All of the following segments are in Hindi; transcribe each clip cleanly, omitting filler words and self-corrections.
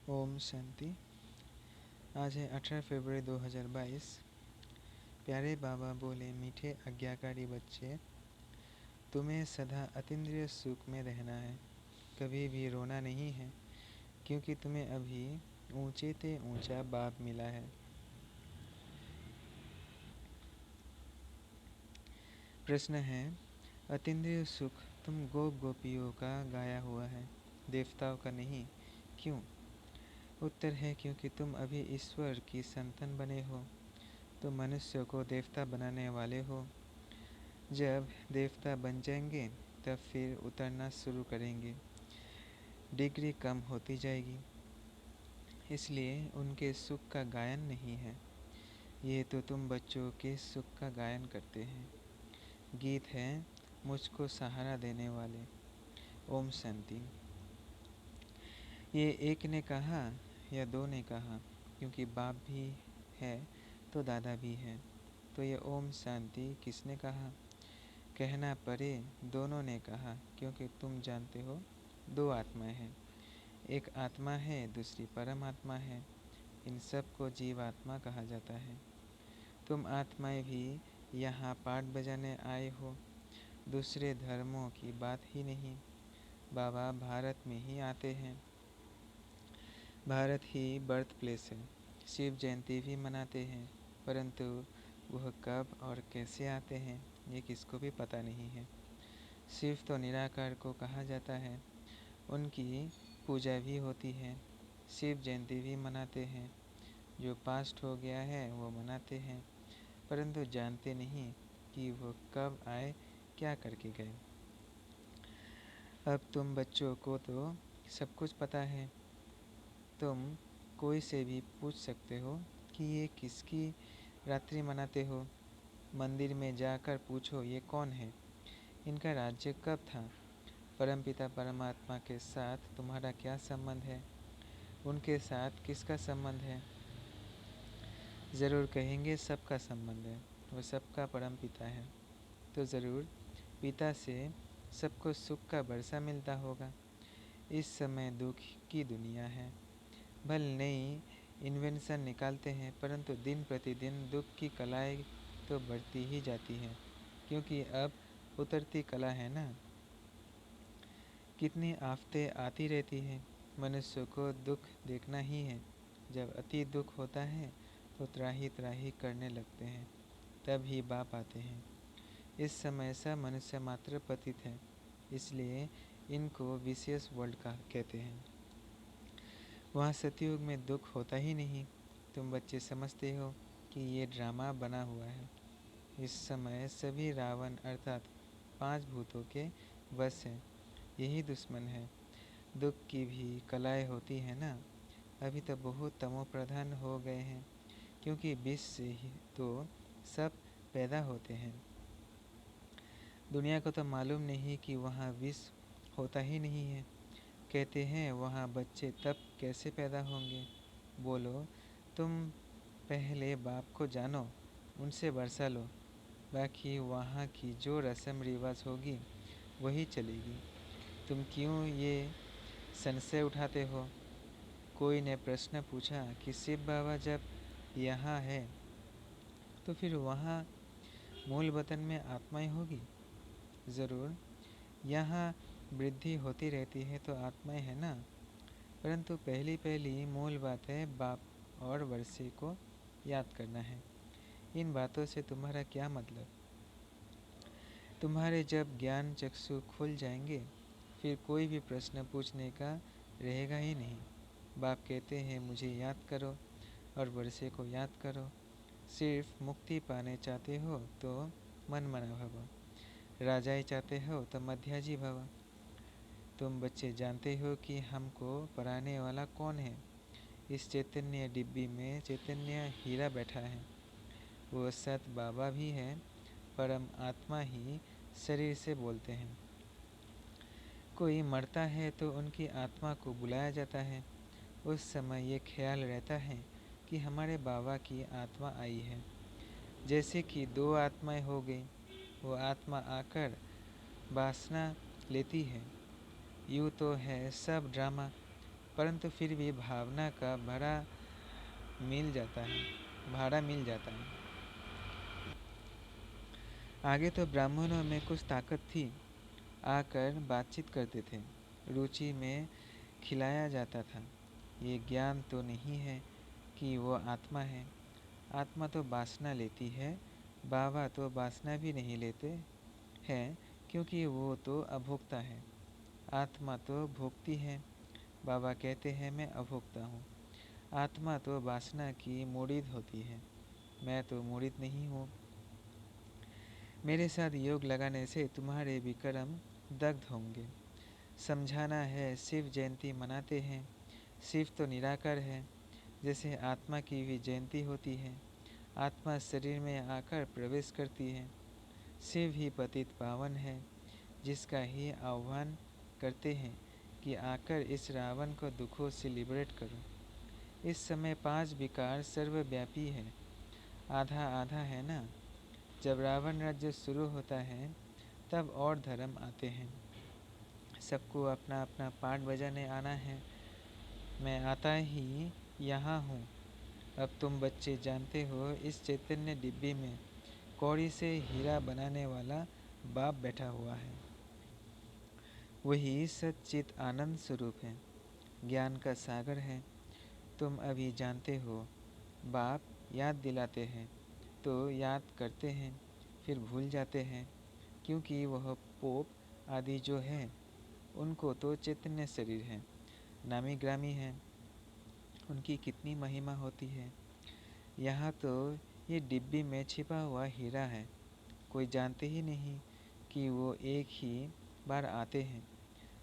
ओम शांति। आज है 18 फरवरी 2022। प्यारे बाबा बोले, मीठे आज्ञाकारी बच्चे, तुम्हें सदा अतीन्द्रिय सुख में रहना है, कभी भी रोना नहीं है, क्योंकि तुम्हें अभी ऊंचे ते ऊंचा बाप मिला है। प्रश्न है, अतीन्द्रिय सुख तुम गोपियों का गाया हुआ है, देवताओं का नहीं, क्यों? उत्तर है, क्योंकि तुम अभी ईश्वर की संतान बने हो, तो मनुष्य को देवता बनाने वाले हो। जब देवता बन जाएंगे तब फिर उतरना शुरू करेंगे, डिग्री कम होती जाएगी, इसलिए उनके सुख का गायन नहीं है। ये तो तुम बच्चों के सुख का गायन करते हैं। गीत है मुझको सहारा देने वाले। ओम शांति। ये एक ने कहा या दो ने कहा, क्योंकि बाप भी है तो दादा भी है, तो ये ओम शांति किसने कहा? कहना पड़े दोनों ने कहा, क्योंकि तुम जानते हो दो आत्माएं हैं, एक आत्मा है, दूसरी परमात्मा है। इन सब को जीवात्मा कहा जाता है। तुम आत्माएं भी यहाँ पाठ बजाने आए हो, दूसरे धर्मों की बात ही नहीं। बाबा भारत में ही आते हैं, भारत ही बर्थ प्लेस है। शिव जयंती भी मनाते हैं, परंतु वह कब और कैसे आते हैं ये किसको भी पता नहीं है। शिव तो निराकार को कहा जाता है, उनकी पूजा भी होती है, शिव जयंती भी मनाते हैं। जो पास्ट हो गया है वो मनाते हैं, परंतु जानते नहीं कि वो कब आए, क्या करके गए। अब तुम बच्चों को तो सब कुछ पता है, तुम कोई से भी पूछ सकते हो कि ये किसकी रात्रि मनाते हो। मंदिर में जाकर पूछो ये कौन है, इनका राज्य कब था, परमपिता परमात्मा के साथ तुम्हारा क्या संबंध है, उनके साथ किसका संबंध है। ज़रूर कहेंगे सबका संबंध है, वो सबका परम पिता है, तो ज़रूर पिता से सबको सुख का बरसा मिलता होगा। इस समय दुख की दुनिया है, भल नई इन्वेंशन निकालते हैं, परंतु दिन प्रतिदिन दुख की कलाएं तो बढ़ती ही जाती हैं, क्योंकि अब उतरती कला है ना। कितनी आफतें आती रहती हैं, मनुष्य को दुख देखना ही है। जब अति दुख होता है तो त्राही त्राही करने लगते हैं, तब ही बाप आते हैं। इस समय सब मनुष्य मात्र पतित है, इसलिए इनको विशेष वर्ल्ड का कहते हैं। वहाँ सतयुग में दुख होता ही नहीं। तुम बच्चे समझते हो कि ये ड्रामा बना हुआ है। इस समय सभी रावण अर्थात 5 भूतों के वश हैं, यही दुश्मन है। दुख की भी कलाएं होती है ना। अभी तो बहुत तमो प्रधान हो गए हैं, क्योंकि विष से ही तो सब पैदा होते हैं। दुनिया को तो मालूम नहीं कि वहाँ विष होता ही नहीं है। कहते हैं वहाँ बच्चे तब कैसे पैदा होंगे। बोलो, तुम पहले बाप को जानो, उनसे बरसा लो, बाकी वहाँ की जो रस्म रिवाज होगी वही चलेगी। तुम क्यों ये संशय उठाते हो? कोई ने प्रश्न पूछा कि शिव बाबा जब यहाँ है तो फिर वहाँ मूल वतन में आत्माएं होगी। ज़रूर, यहाँ वृद्धि होती रहती है तो आत्माएं है ना, परंतु पहली पहली मूल बात है बाप और वर्षे को याद करना है। इन बातों से तुम्हारा क्या मतलब? तुम्हारे जब ज्ञान चक्षु खुल जाएंगे फिर कोई भी प्रश्न पूछने का रहेगा ही नहीं। बाप कहते हैं मुझे याद करो और वर्षे को याद करो। सिर्फ मुक्ति पाने चाहते हो तो मनमना भव, राजाई चाहते हो तो मध्याजी भव। तुम बच्चे जानते हो कि हमको पढ़ाने वाला कौन है। इस चैतन्य डिब्बी में चैतन्य हीरा बैठा है, वो सत बाबा भी है, परम आत्मा ही शरीर से बोलते हैं। कोई मरता है तो उनकी आत्मा को बुलाया जाता है। उस समय ये ख्याल रहता है कि हमारे बाबा की आत्मा आई है। जैसे कि 2 आत्माएं हो गई, वो आत्मा आकर वासना लेती है। यूँ तो है सब ड्रामा, परंतु फिर भी भावना का भाड़ा मिल जाता है। आगे तो ब्राह्मणों में कुछ ताकत थी, आकर बातचीत करते थे, रुचि में खिलाया जाता था। ये ज्ञान तो नहीं है कि वो आत्मा है। आत्मा तो वासना लेती है, बाबा तो वासना भी नहीं लेते हैं, क्योंकि वो तो अभोक्ता है। आत्मा तो भोगती है, बाबा कहते हैं मैं अभोक्ता हूँ। आत्मा तो वासना की मूढ़ित होती है, मैं तो मूढ़ित नहीं हूँ। मेरे साथ योग लगाने से तुम्हारे भी कर्म दग्ध होंगे। समझाना है, शिव जयंती मनाते हैं। शिव तो निराकार है, जैसे आत्मा की भी जयंती होती है। आत्मा शरीर में आकर प्रवेश करती है। शिव ही पतित पावन है, जिसका ही आह्वान करते हैं कि आकर इस रावण को दुखों से लिबरेट करो। इस समय 5 विकार सर्वव्यापी है, आधा आधा है ना। जब रावण राज्य शुरू होता है तब और धर्म आते हैं। सबको अपना अपना पार्ट बजाने आना है। मैं आता ही यहाँ हूँ। अब तुम बच्चे जानते हो, इस चैतन्य डिब्बी में कौड़ी से हीरा बनाने वाला बाप बैठा हुआ है। वही सच्चित आनंद स्वरूप है, ज्ञान का सागर है। तुम अभी जानते हो, बाप याद दिलाते हैं तो याद करते हैं, फिर भूल जाते हैं, क्योंकि वह पोप आदि जो है उनको तो चैतन्य शरीर है, नामी ग्रामी है, उनकी कितनी महिमा होती है। यहाँ तो ये डिब्बी में छिपा हुआ हीरा है, कोई जानते ही नहीं कि वो एक ही बार आते हैं।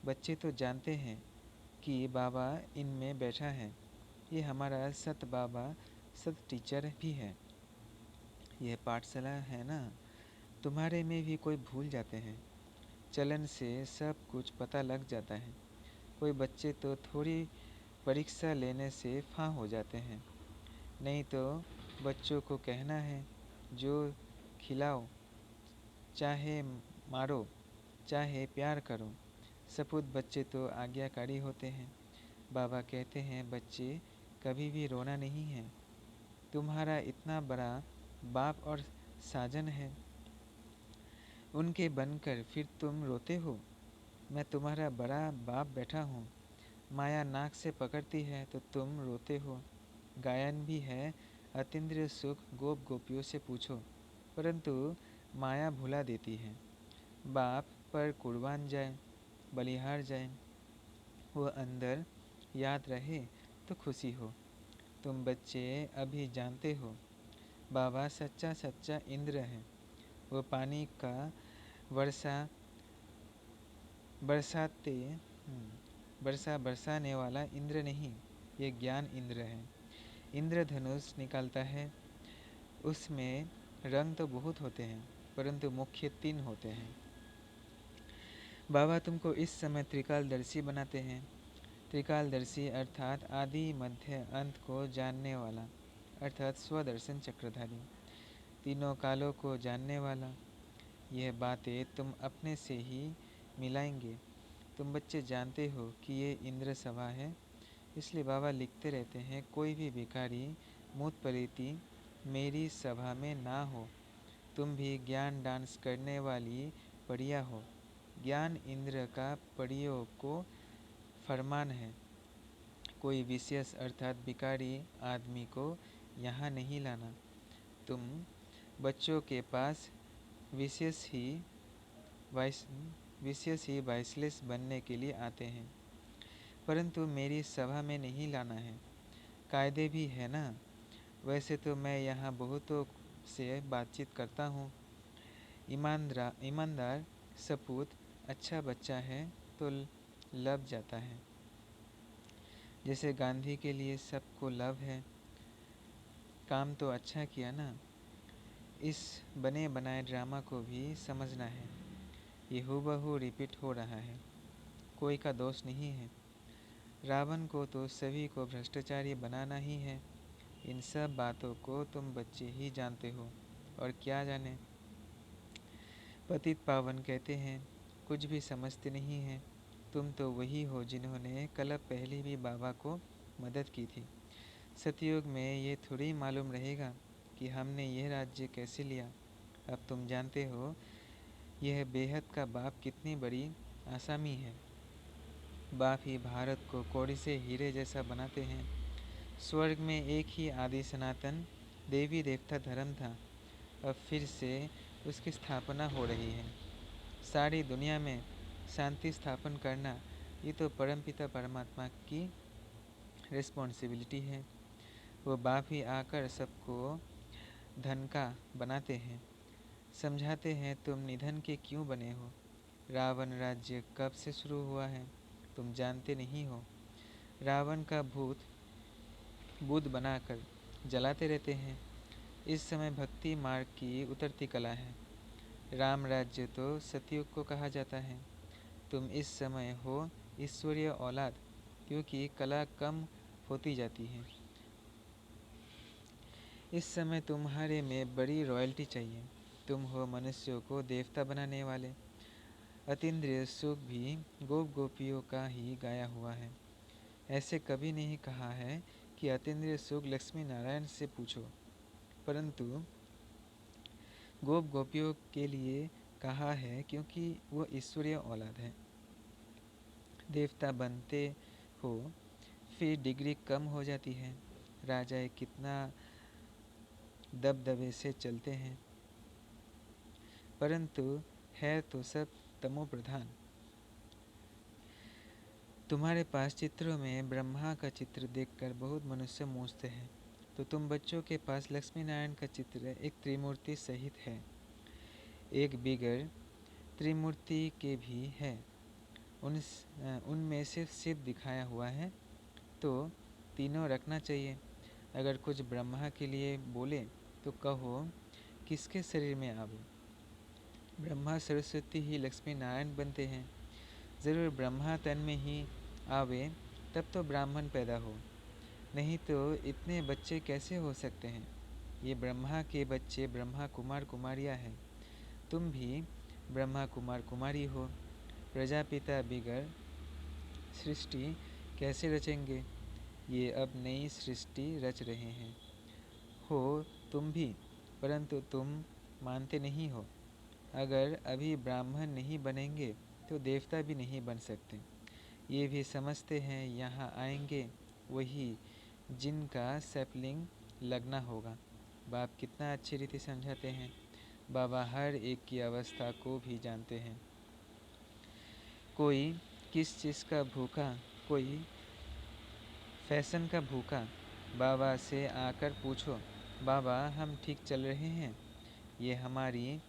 बच्चे तो जानते हैं कि बाबा इनमें बैठा है। ये हमारा सत बाबा सत टीचर भी है। यह पाठशाला है ना। तुम्हारे में भी कोई भूल जाते हैं, चलन से सब कुछ पता लग जाता है। कोई बच्चे तो थोड़ी परीक्षा लेने से फां हो जाते हैं। नहीं तो बच्चों को कहना है, जो खिलाओ, चाहे मारो, चाहे प्यार करो। सपूत बच्चे तो आज्ञाकारी होते हैं। बाबा कहते हैं, बच्चे कभी भी रोना नहीं है। तुम्हारा इतना बड़ा बाप और साजन है, उनके बनकर फिर तुम रोते हो। मैं तुम्हारा बड़ा बाप बैठा हूँ। माया नाक से पकड़ती है तो तुम रोते हो। गायन भी है, अतीन्द्रिय सुख गोप गोपियों से पूछो, परंतु माया भुला देती है। बाप पर कुर्बान जाए, बलिहार जाए, वो अंदर याद रहे तो खुशी हो। तुम बच्चे अभी जानते हो, बाबा सच्चा सच्चा इंद्र है। वो पानी का वर्षा बरसाते बरसाने वाला इंद्र नहीं, ये ज्ञान इंद्र है। इंद्रधनुष निकालता है, उसमें रंग तो बहुत होते हैं, परंतु मुख्य 3 होते हैं। बाबा तुमको इस समय त्रिकालदर्शी बनाते हैं। त्रिकालदर्शी अर्थात आदि मध्य अंत को जानने वाला, अर्थात स्वदर्शन चक्रधारी, तीनों कालों को जानने वाला। यह बातें तुम अपने से ही मिलाएंगे। तुम बच्चे जानते हो कि ये इंद्र सभा है, इसलिए बाबा लिखते रहते हैं, कोई भी भिखारी मूतपरीति मेरी सभा में ना हो। तुम भी ज्ञान डांस करने वाली पड़िया हो। ज्ञान इंद्र का पड़ियों को फरमान है। कोई विशेष अर्थात भिखारी आदमी को यहाँ नहीं लाना। तुम बच्चों के पास विशेष ही वाइसलेस बनने के लिए आते हैं, परंतु मेरी सभा में नहीं लाना है। कायदे भी है ना। वैसे तो मैं यहाँ बहुतों से बातचीत करता हूँ। ईमानदार सपूत अच्छा बच्चा है तो लब जाता है, जैसे गांधी के लिए सबको लब है। काम तो अच्छा किया ना। इस बने बनाए ड्रामा को भी समझना है, ये हूबहू रिपीट हो रहा है, कोई का दोष नहीं है। रावण को तो सभी को भ्रष्टाचारी बनाना ही है। इन सब बातों को तुम बच्चे ही जानते हो, और क्या जाने। पतित पावन कहते हैं, कुछ भी समझते नहीं हैं। तुम तो वही हो जिन्होंने कल्प पहले भी बाबा को मदद की थी। सतयुग में ये थोड़ी मालूम रहेगा कि हमने यह राज्य कैसे लिया। अब तुम जानते हो यह बेहद का बाप कितनी बड़ी आसामी है। बाप ही भारत को कौड़ी से हीरे जैसा बनाते हैं। स्वर्ग में एक ही आदि सनातन देवी देवता धर्म था, अब फिर से उसकी स्थापना हो रही है। सारी दुनिया में शांति स्थापन करना ये तो परमपिता परमात्मा की रिस्पॉन्सिबिलिटी है। वो बाप ही आकर सबको धन का बनाते हैं, समझाते हैं तुम निधन के क्यों बने हो। रावण राज्य कब से शुरू हुआ है तुम जानते नहीं हो। रावण का बुद्ध बनाकर जलाते रहते हैं। इस समय भक्ति मार्ग की उतरती कला है। राम राज्य तो सतयुग को कहा जाता है। तुम इस समय हो ईश्वरीय औलाद, क्योंकि कला कम होती जाती है। इस समय तुम्हारे में बड़ी रॉयल्टी चाहिए। तुम हो मनुष्यों को देवता बनाने वाले। अतीन्द्रिय सुख भी गोप गोपियों का ही गाया हुआ है। ऐसे कभी नहीं कहा है कि अतीन्द्रिय सुख लक्ष्मी नारायण से पूछो, परंतु गोप गोपियों के लिए कहा है क्योंकि वो ईश्वरीय औलाद है। देवता बनते हो फिर डिग्री कम हो जाती है। राजाएं कितना दबदबे से चलते हैं, परंतु है तो सब तमो प्रधान। तुम्हारे पास चित्रों में ब्रह्मा का चित्र देखकर बहुत मनुष्य मूझते हैं, तो तुम बच्चों के पास लक्ष्मी नारायण का चित्र एक त्रिमूर्ति सहित है। एक बिगर त्रिमूर्ति के भी है, उनमें सिर्फ शिव दिखाया हुआ है, तो तीनों रखना चाहिए। अगर कुछ ब्रह्मा के लिए बोले तो कहो किसके शरीर में आवे। ब्रह्मा सरस्वती ही लक्ष्मी नारायण बनते हैं। ज़रूर ब्रह्मा तन में ही आवे तब तो ब्राह्मण पैदा हो, नहीं तो इतने बच्चे कैसे हो सकते हैं। ये ब्रह्मा के बच्चे ब्रह्मा कुमार कुमारियाँ हैं। तुम भी ब्रह्मा कुमार कुमारी हो। प्रजापिता बिगर सृष्टि कैसे रचेंगे। ये अब नई सृष्टि रच रहे हैं। हो तुम भी, परंतु तुम मानते नहीं हो। अगर अभी ब्राह्मण नहीं बनेंगे तो देवता भी नहीं बन सकते। ये भी समझते हैं यहाँ आएंगे वही जिनका सैपलिंग लगना होगा। बाप कितना अच्छी रीति समझाते हैं। बाबा हर एक की अवस्था को भी जानते हैं। कोई किस चीज़ का भूखा, कोई फैशन का भूखा। बाबा से आकर पूछो, बाबा हम ठीक चल रहे हैं, ये हमारी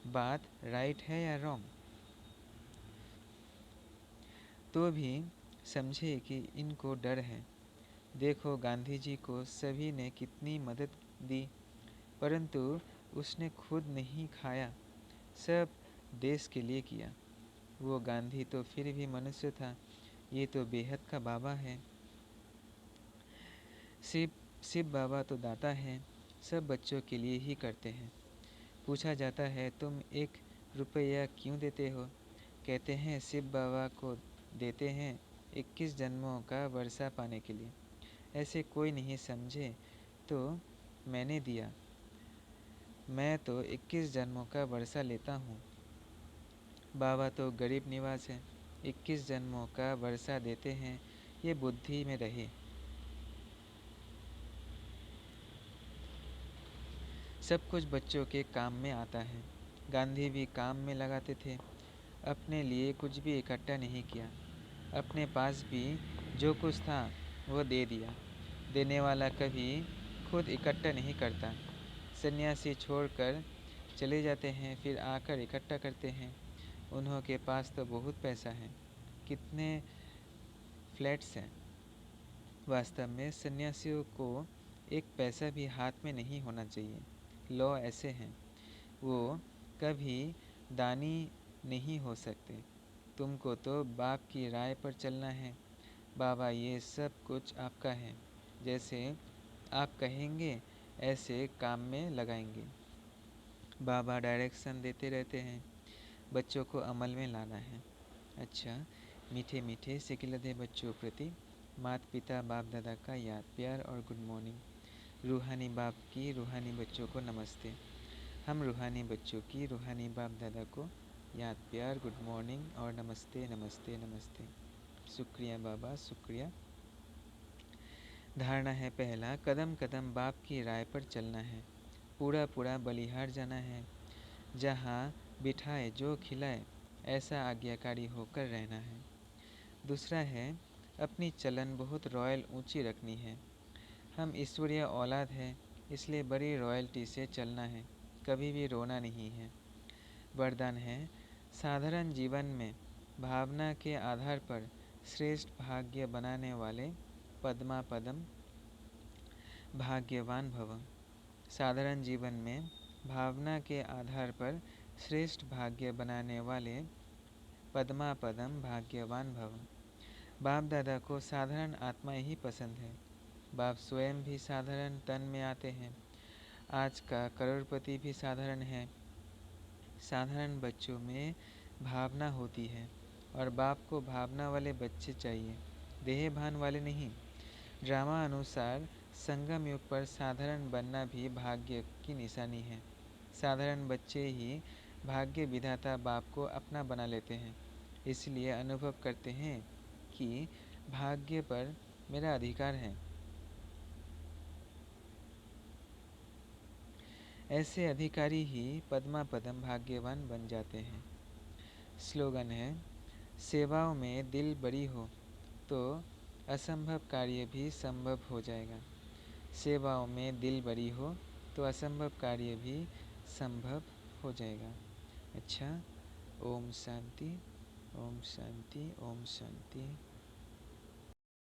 बात राइट है या रॉन्ग। तो भी समझे कि इनको डर है। देखो गांधी जी को सभी ने कितनी मदद दी, परंतु उसने खुद नहीं खाया, सब देश के लिए किया। वो गांधी तो फिर भी मनुष्य था, ये तो बेहद का बाबा है। शिव शिव बाबा तो दाता हैं, सब बच्चों के लिए ही करते हैं। पूछा जाता है तुम 1 रुपया क्यों देते हो। कहते हैं शिव बाबा को देते हैं 21 जन्मों का वर्षा पाने के लिए। ऐसे कोई नहीं समझे तो मैंने दिया, मैं तो 21 जन्मों का वर्षा लेता हूँ। बाबा तो गरीब निवास है, 21 जन्मों का वर्षा देते हैं, ये बुद्धि में रहे। सब कुछ बच्चों के काम में आता है। गांधी भी काम में लगाते थे, अपने लिए कुछ भी इकट्ठा नहीं किया। अपने पास भी जो कुछ था वो दे दिया। देने वाला कभी खुद इकट्ठा नहीं करता। सन्यासी छोड़कर चले जाते हैं, फिर आकर इकट्ठा करते हैं। उन्हों के पास तो बहुत पैसा है, कितने फ्लैट्स हैं। वास्तव में सन्यासियों को एक पैसा भी हाथ में नहीं होना चाहिए। लॉ ऐसे हैं, वो कभी दानी नहीं हो सकते। तुमको तो बाप की राय पर चलना है। बाबा ये सब कुछ आपका है, जैसे आप कहेंगे ऐसे काम में लगाएंगे। बाबा डायरेक्शन देते रहते हैं, बच्चों को अमल में लाना है। अच्छा, मीठे मीठे सिकिलधे बच्चों प्रति माता पिता बाप दादा का याद प्यार और गुड मॉर्निंग। रूहानी बाप की रूहानी बच्चों को नमस्ते। हम रूहानी बच्चों की रूहानी बाप दादा को याद प्यार गुड मॉर्निंग और नमस्ते नमस्ते नमस्ते। शुक्रिया बाबा शुक्रिया। धारणा है पहला, कदम कदम बाप की राय पर चलना है। पूरा पूरा बलिहार जाना है। जहाँ बिठाए जो खिलाए ऐसा आज्ञाकारी होकर रहना है। दूसरा है, अपनी चलन बहुत रॉयल ऊंची रखनी है। हम ईश्वरीय औलाद हैं, इसलिए बड़ी रॉयल्टी से चलना है, कभी भी रोना नहीं है। वरदान है, साधारण जीवन में भावना के आधार पर श्रेष्ठ भाग्य बनाने वाले पद्मा पदम भाग्यवान भव। साधारण जीवन में भावना के आधार पर श्रेष्ठ भाग्य बनाने वाले पद्मा पदम भाग्यवान भव। बाप दादा को साधारण आत्माएं ही पसंद है। बाप स्वयं भी साधारण तन में आते हैं। आज का करोड़पति भी साधारण है। साधारण बच्चों में भावना होती है और बाप को भावना वाले बच्चे चाहिए, देह भान वाले नहीं। ड्रामा अनुसार संगम युग पर साधारण बनना भी भाग्य की निशानी है। साधारण बच्चे ही भाग्य विधाता बाप को अपना बना लेते हैं, इसलिए अनुभव करते हैं कि भाग्य पर मेरा अधिकार है। ऐसे अधिकारी ही पद्मा पदम भाग्यवान बन जाते हैं। स्लोगन है, सेवाओं में दिल बड़ी हो तो असंभव कार्य भी संभव हो जाएगा। सेवाओं में दिल बड़ी हो तो असंभव कार्य भी संभव हो जाएगा। अच्छा, ओम शांति ओम शांति ओम शांति।